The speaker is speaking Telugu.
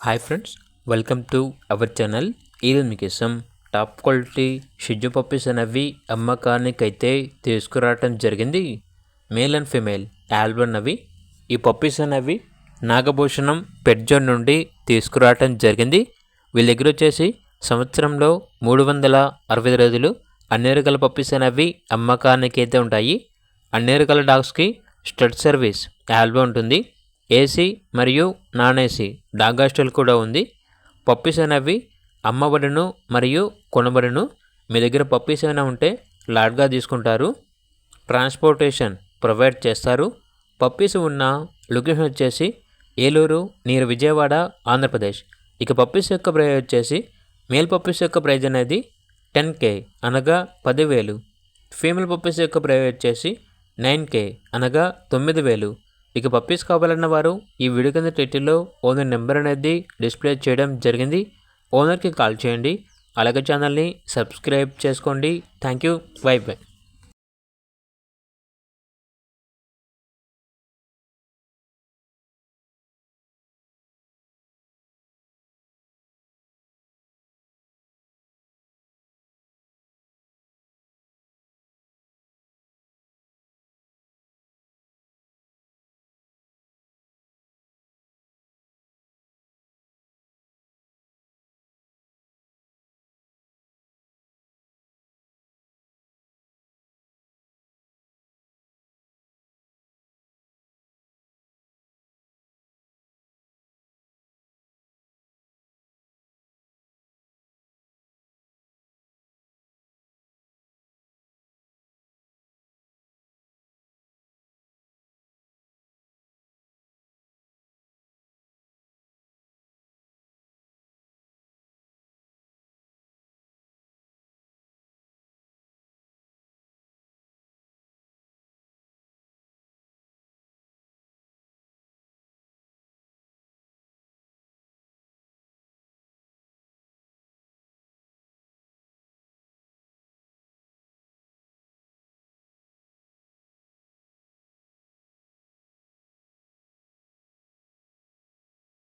Hi friends, welcome to our channel. ఈరోజు మీకోసం టాప్ క్వాలిటీ షిజ్జు పప్పీస్ అనేవి అమ్మకానికైతే తీసుకురావటం జరిగింది. మేల్ అండ్ ఫీమేల్ ఆల్బన్ అవి. ఈ పప్పీస్ అనేవి నాగభూషణం పెట్ జోన్ నుండి తీసుకురావటం జరిగింది. వీళ్ళ దగ్గర వచ్చేసి సంవత్సరంలో 365 రోజులు అన్ని రకాల పప్పీస్ అనేవి అమ్మకానికి అయితే ఉంటాయి. అన్ని రకాల డాగ్స్కి స్టడ్ సర్వీస్ ఆల్బన్ ఉంటుంది. ఏసీ మరియు నాన్ ఏసీ డాగ్ హాస్టల్ కూడా ఉంది. పప్పీస్ అనేవి అమ్మబడును మరియు కొనబడును. మీ దగ్గర పప్పీస్ ఏమైనా ఉంటే లాట్గా తీసుకుంటారు. ట్రాన్స్పోర్టేషన్ ప్రొవైడ్ చేస్తారు. పప్పీస్ ఉన్న లొకేషన్ వచ్చేసి ఏలూరు నియర్ విజయవాడ, ఆంధ్రప్రదేశ్. ఇక పప్పీస్ యొక్క ప్రైజ్ వచ్చేసి మేల్ పప్పీస్ యొక్క ప్రైజ్ అనేది 10K అనగా 10,000. ఫీమేల్ పప్పీస్ యొక్క ప్రైజ్ వచ్చేసి 9K అనగా 9,000. ఇక పప్పీస్ కావాలన్న వారు ఈ వీడియో కింద టైటిల్లో ఓనర్ నెంబర్ అనేది డిస్ప్లే చేయడం జరిగింది. ఓనర్కి కాల్ చేయండి. అలాగే ఛానల్ని సబ్స్క్రైబ్ చేసుకోండి. Thank you. By by.